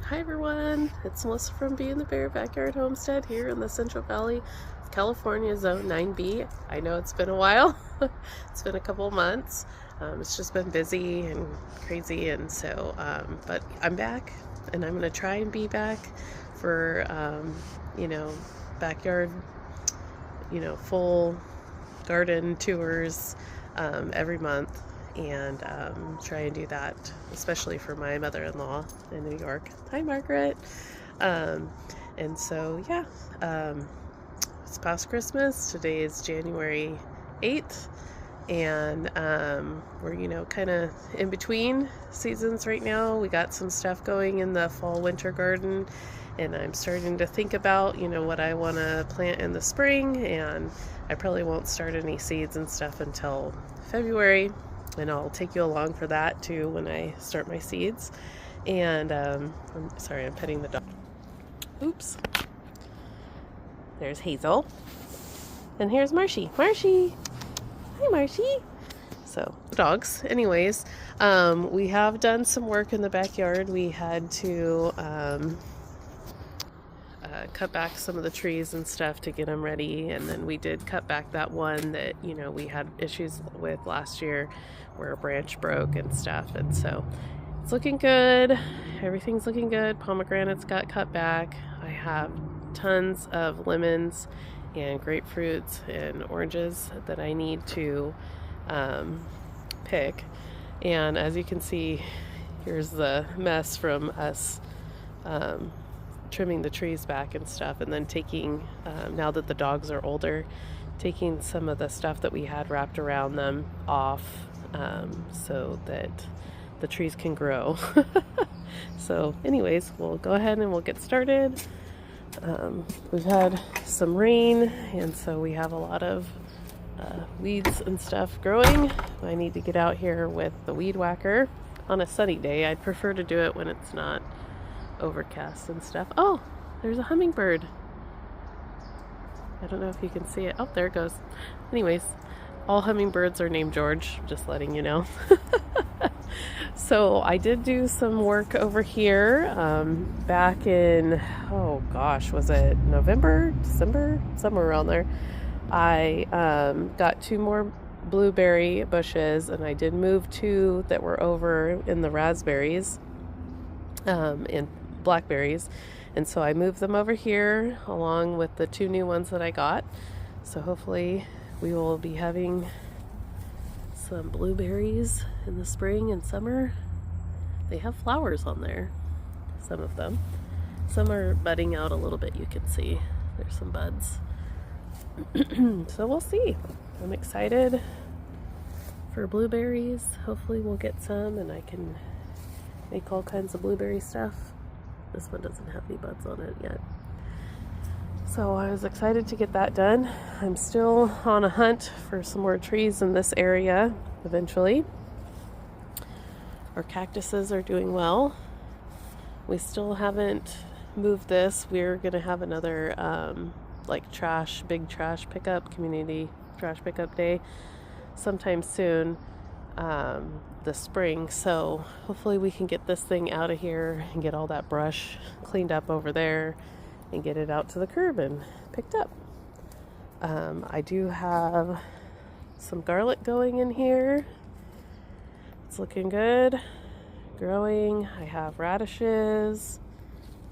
Hi everyone, it's Melissa from Bee and the Bear Backyard Homestead here in the Central Valley of California, Zone 9B. I know it's been a while. It's been a couple months. It's just been busy and crazy, and so but I'm back, and I'm gonna try and be back for backyard, full garden tours every month, and try and do that, especially for my mother-in-law in New York. Hi, Margaret. And so, yeah, it's past Christmas. Today is January 8th, and we're, kind of in between seasons right now. We got some stuff going in the fall-winter garden, and I'm starting to think about, what I want to plant in the spring, and I probably won't start any seeds and stuff until February, and I'll take you along for that too when I start my seeds. And I'm sorry, I'm petting the dog. Oops. There's Hazel. And here's Marshy. Marshy! Hi, Marshy! So, dogs. Anyways, we have done some work in the backyard. We had to cut back some of the trees and stuff to get them ready, and then we did cut back that one that we had issues with last year where a branch broke and stuff, and so it's looking good. Everything's looking good. Pomegranates got cut back. I have tons of lemons and grapefruits and oranges that I need to pick, and as you can see, here's the mess from us trimming the trees back and stuff, and then taking, now that the dogs are older, taking some of the stuff that we had wrapped around them off, so that the trees can grow. So anyways, we'll go ahead and we'll get started. We've had some rain, and so we have a lot of weeds and stuff growing. I need to get out here with the weed whacker on a sunny day. I'd prefer to do it when it's not overcast and stuff. Oh, there's a hummingbird. I don't know if you can see it. Oh, there it goes. Anyways, all hummingbirds are named George, just letting you know. So I did do some work over here back in, oh gosh, was it November, December, somewhere around there. I got 2 more blueberry bushes, and I did move 2 that were over in the raspberries and blackberries, and so I moved them over here along with the 2 new ones that I got. So hopefully we will be having some blueberries in the spring and summer. They have flowers on there, some of them. Some are budding out a little bit, you can see. There's some buds. So we'll see. I'm excited for blueberries. Hopefully we'll get some and I can make all kinds of blueberry stuff. This one doesn't have any buds on it yet. So I was excited to get that done. I'm still on a hunt for some more trees in this area eventually. Our cactuses are doing well. We still haven't moved this. We're gonna have another big trash pickup, community trash pickup day sometime soon, this spring. So hopefully we can get this thing out of here and get all that brush cleaned up over there and get it out to the curb and picked up. I do have some garlic going in here. It's looking good, growing. I have radishes.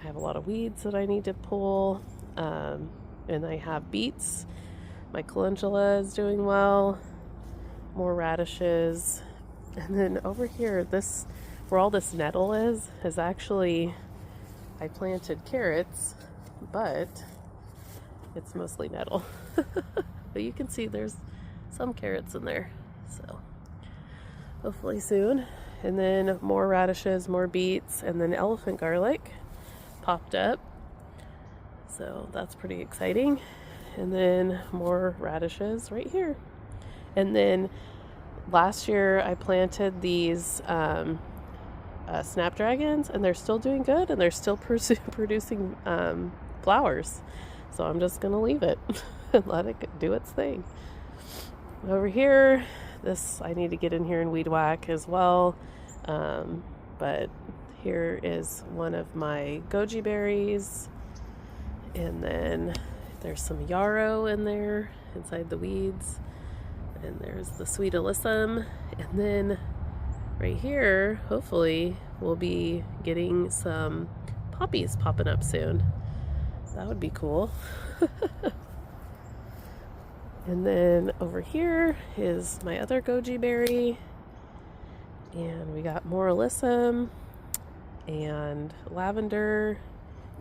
I have a lot of weeds that I need to pull, and I have beets. My calendula is doing well. More radishes. And then over here, where all this nettle is actually, I planted carrots, but it's mostly nettle. But you can see there's some carrots in there, so hopefully soon. And then more radishes, more beets, and then elephant garlic popped up, so that's pretty exciting. And then more radishes right here. And then last year I planted these snapdragons, and they're still doing good, and they're still producing flowers. So I'm just gonna leave it and let it do its thing. Over here, I need to get in here and weed whack as well, but Here is one of my goji berries, and then there's some yarrow in there inside the weeds, and there's the sweet alyssum, and then right here, hopefully, we'll be getting some poppies popping up soon. That would be cool. And then over here is my other goji berry, and we got more alyssum, and lavender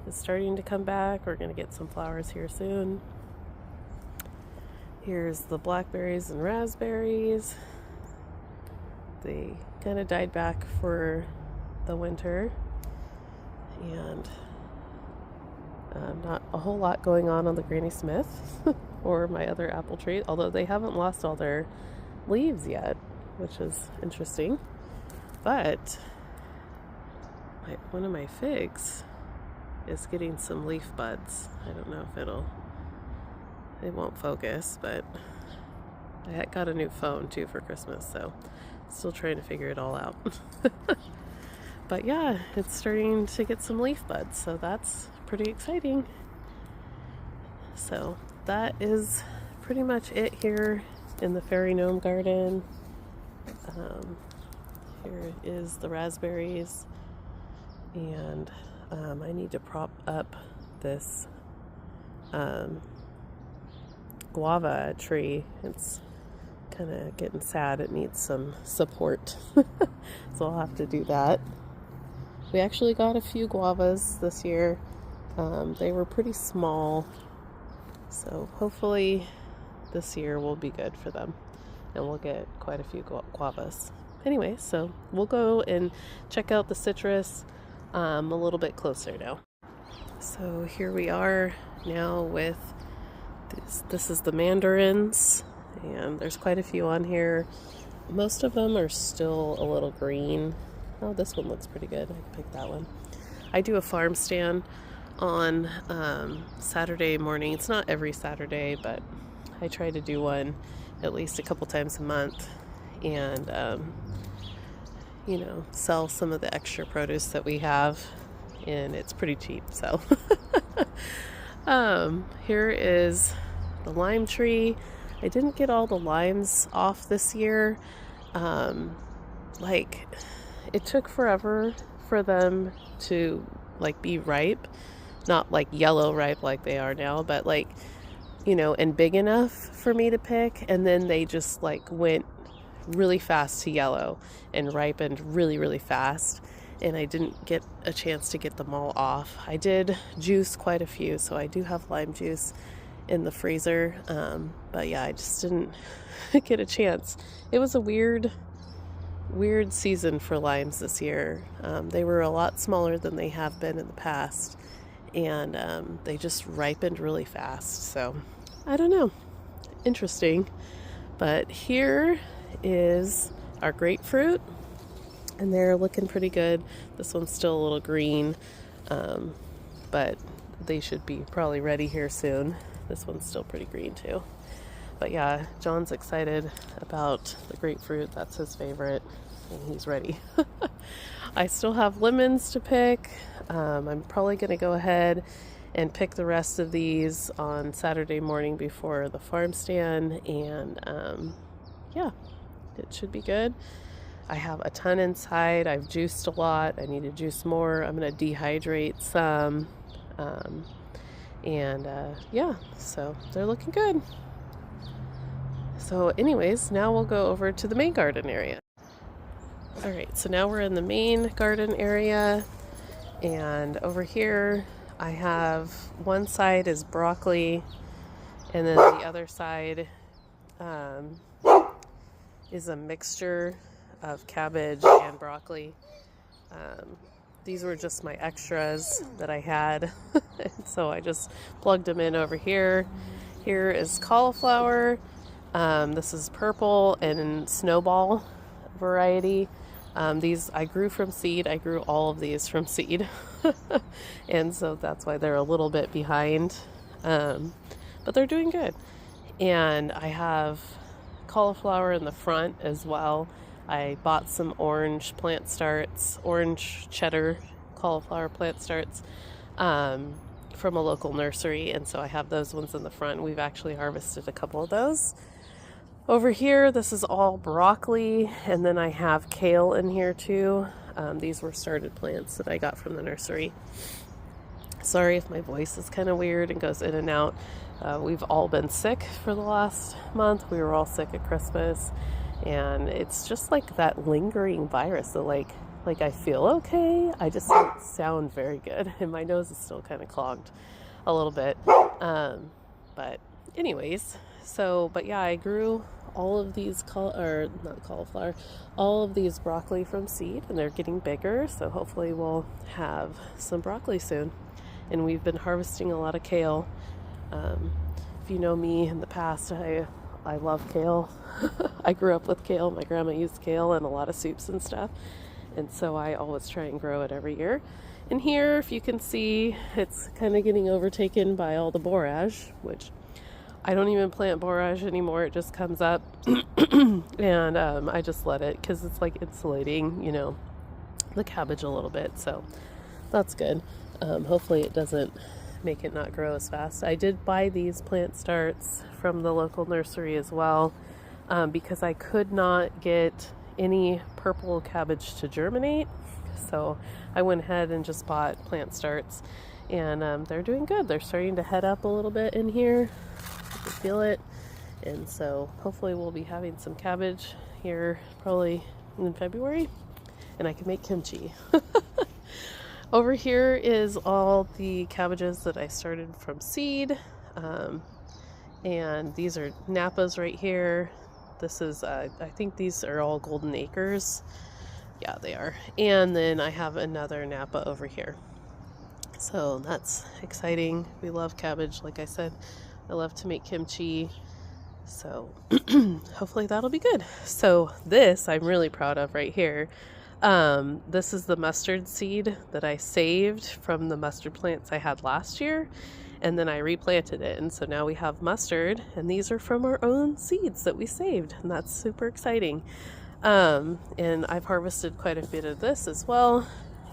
is starting to come back. We're going to get some flowers here soon. Here's the blackberries and raspberries. They kind of died back for the winter, and not a whole lot going on the Granny Smith or my other apple tree, although they haven't lost all their leaves yet, which is interesting. But one of my figs is getting some leaf buds. I don't know if it won't focus, but I got a new phone too for Christmas, so still trying to figure it all out. But yeah, it's starting to get some leaf buds, so that's pretty exciting. So that is pretty much it here in the Fairy Gnome Garden. Here is the raspberries, and I need to prop up this guava tree. It's kind of getting sad. It needs some support. So I'll have to do that. We actually got a few guavas this year. They were pretty small, so hopefully this year will be good for them, and we'll get quite a few guavas. Anyway, so we'll go and check out the citrus a little bit closer now. So here we are now with this is the mandarins, and there's quite a few on here. Most of them are still a little green. Oh, this one looks pretty good. I can pick that one. I do a farm stand on Saturday morning. It's not every Saturday, but I try to do one at least a couple times a month, and sell some of the extra produce that we have, and it's pretty cheap. So here is the lime tree. I didn't get all the limes off this year. It took forever for them to be ripe, not yellow ripe like they are now, but and big enough for me to pick. And then they just went really fast to yellow and ripened really, really fast. And I didn't get a chance to get them all off. I did juice quite a few, so I do have lime juice in the freezer. But yeah, I just didn't get a chance. It was a weird season for limes this year. They were a lot smaller than they have been in the past, and they just ripened really fast. So I don't know, interesting. But here is our grapefruit, and they're looking pretty good. This one's still a little green, but they should be probably ready here soon. This one's still pretty green too. But yeah, John's excited about the grapefruit. That's his favorite, and he's ready. I still have lemons to pick. I'm probably going to go ahead and pick the rest of these on Saturday morning before the farm stand, and yeah, it should be good. I have a ton inside. I've juiced a lot. I need to juice more. I'm going to dehydrate some, yeah, so they're looking good. So anyways, now we'll go over to the main garden area. All right, so now we're in the main garden area, and over here I have one side is broccoli, and then the other side is a mixture of cabbage and broccoli. These were just my extras that I had, so I just plugged them in over here. Here is cauliflower. This is purple and snowball variety. These I grew from seed. I grew all of these from seed. And so that's why they're a little bit behind. But they're doing good. And I have cauliflower in the front as well. I bought some orange plant starts, orange cheddar cauliflower plant starts from a local nursery, and so I have those ones in the front. We've actually harvested a couple of those. Over here, this is all broccoli, and then I have kale in here too. These were started plants that I got from the nursery. Sorry if my voice is kind of weird and goes in and out. We've all been sick for the last month. We were all sick at Christmas, and it's just like that lingering virus that like I feel okay. I just don't sound very good, and my nose is still kind of clogged a little bit. But anyways, but yeah, I grew all of these all of these broccoli from seed, and they're getting bigger, so hopefully we'll have some broccoli soon. And we've been harvesting a lot of kale. If you know me in the past, I love kale. I grew up with kale. My grandma used kale in a lot of soups and stuff, and so I always try and grow it every year. And here, if you can see, it's kind of getting overtaken by all the borage, which I don't even plant borage anymore. It just comes up and I just let it, because it's like insulating, the cabbage a little bit, so that's good. Hopefully it doesn't make it not grow as fast. I did buy these plant starts from the local nursery as well, because I could not get any purple cabbage to germinate, so I went ahead and just bought plant starts, and they're doing good. They're starting to head up a little bit in here. I can feel it, and so hopefully we'll be having some cabbage here probably in February, and I can make kimchi. Over here is all the cabbages that I started from seed, and these are Napas right here. This is I think these are all Golden Acres. Yeah, they are. And then I have another Napa over here, so that's exciting. We love cabbage, like I said. I love to make kimchi, so hopefully that'll be good. So this I'm really proud of right here. This is the mustard seed that I saved from the mustard plants I had last year, and then I replanted it, and so now we have mustard, and these are from our own seeds that we saved, and that's super exciting. And I've harvested quite a bit of this as well,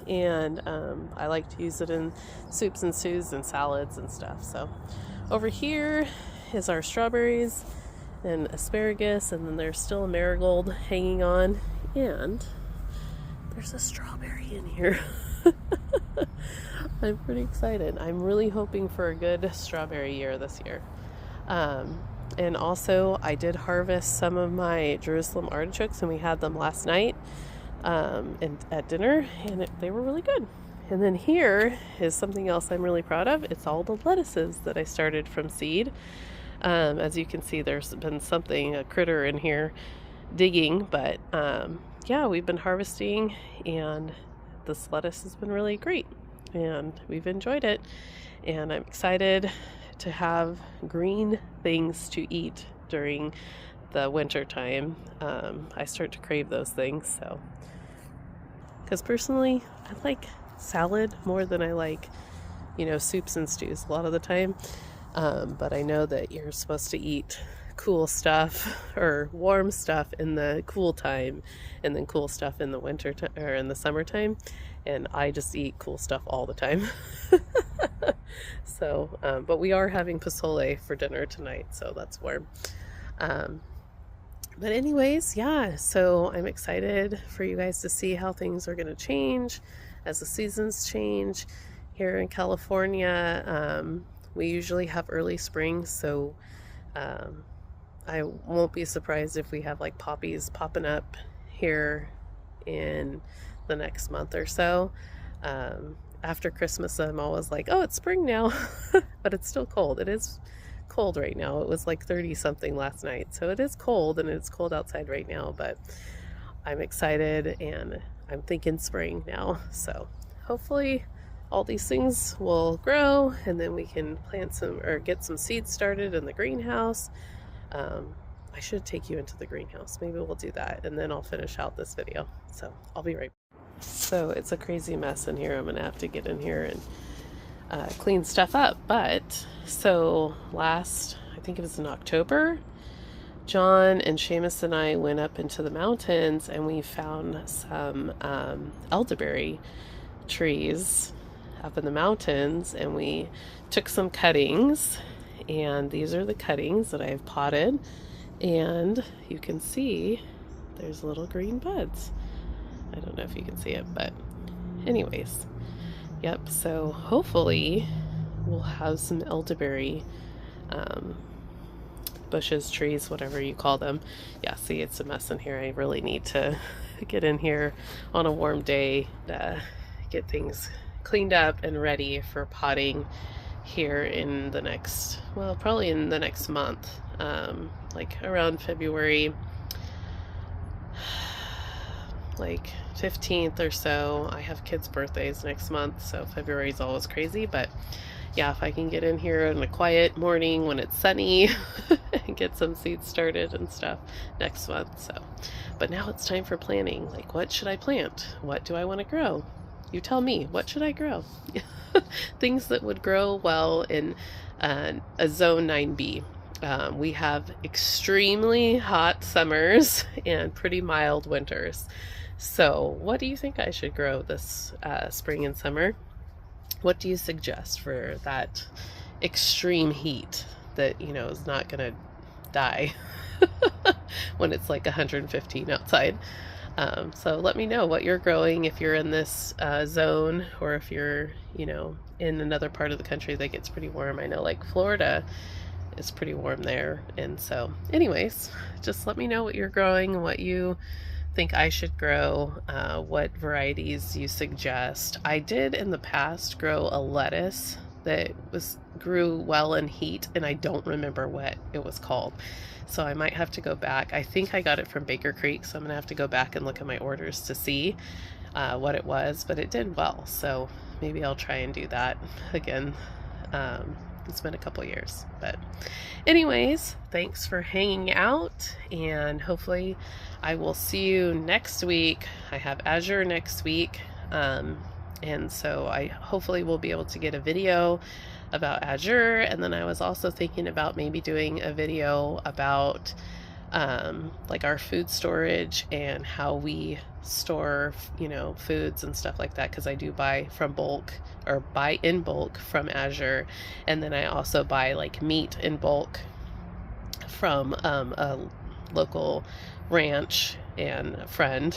and I like to use it in soups and stews and salads and stuff. So over here is our strawberries and asparagus, and then there's still a marigold hanging on, and there's a strawberry in here. I'm pretty excited. I'm really hoping for a good strawberry year this year. And also I did harvest some of my Jerusalem artichokes, and we had them last night at dinner, and they were really good. And then here is something else I'm really proud of. It's all the lettuces that I started from seed. As you can see, there's been a critter in here digging, but yeah, we've been harvesting, and this lettuce has been really great, and we've enjoyed it, and I'm excited to have green things to eat during the winter time. I start to crave those things, so, because personally I like salad more than I like soups and stews a lot of the time, but I know that you're supposed to eat cool stuff or warm stuff in the cool time, and then cool stuff in the winter or in the summertime, and I just eat cool stuff all the time. So but we are having pozole for dinner tonight, so that's warm. But anyways, yeah, so I'm excited for you guys to see how things are going to change as the seasons change. Here in California, we usually have early spring, so I won't be surprised if we have like poppies popping up here in the next month or so. After Christmas, I'm always like, oh, it's spring now, but it's still cold. It is cold right now. It was like 30 something last night, so it is cold, and it's cold outside right now, but I'm excited, and I'm thinking spring now. So hopefully all these things will grow, and then we can plant some or get some seeds started in the greenhouse. I should take you into the greenhouse. Maybe we'll do that, and then I'll finish out this video. So I'll be right back. So it's a crazy mess in here. I'm gonna have to get in here and clean stuff up. But so I think it was in October, John and Seamus and I went up into the mountains and we found some elderberry trees up in the mountains, and we took some cuttings, and these are the cuttings that I've potted, and you can see there's little green buds. I don't know if you can see it, but anyways, yep, so hopefully we'll have some elderberry bushes, trees, whatever you call them. Yeah, see, it's a mess in here. I really need to get in here on a warm day to get things cleaned up and ready for potting here in the next, well, probably in the next month, like around February, like 15th or so. I have kids' birthdays next month, so February is always crazy, but yeah, if I can get in here in a quiet morning when it's sunny and get some seeds started and stuff next month. So, but now it's time for planning. Like, what should I plant? What do I want to grow? You tell me, what should I grow? Things that would grow well in a zone 9B. We have extremely hot summers and pretty mild winters. So what do you think I should grow this spring and summer? What do you suggest for that extreme heat that, you know, is not going to die when it's like 115 outside? So let me know what you're growing if you're in this zone, or if you're, you know, in another part of the country that gets pretty warm. I know like Florida is pretty warm there. And so anyways, just let me know what you're growing, what you think I should grow, what varieties you suggest. I did in the past grow a lettuce that grew well in heat, and I don't remember what it was called. So I might have to go back. I think I got it from Baker Creek, so I'm gonna have to go back and look at my orders to see what it was, but it did well. So maybe I'll try and do that again. It's been a couple years, but anyways, thanks for hanging out, and hopefully I will see you next week. I have Azure next week, and so I hopefully will be able to get a video about Azure. And then I was also thinking about maybe doing a video about like our food storage and how we store, you know, foods and stuff like that, because I do buy from bulk, or buy in bulk from Azure, and then I also buy like meat in bulk from a local ranch and a friend.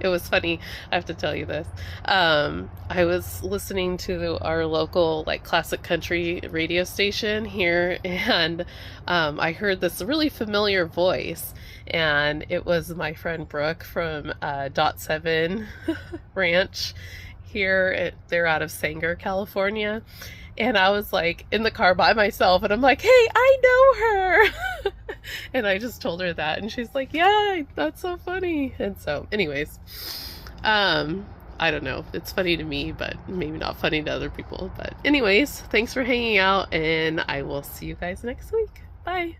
It was funny, I have to tell you this. I was listening to our local like classic country radio station here, and I heard this really familiar voice, and it was my friend Brooke from Dot 7 Ranch here. They're out of Sanger, California. And I was like in the car by myself, and I'm like, hey, I know her. And I just told her that, and she's like, yeah, that's so funny. And so anyways, I don't know, it's funny to me, but maybe not funny to other people. But anyways, thanks for hanging out, and I will see you guys next week. Bye.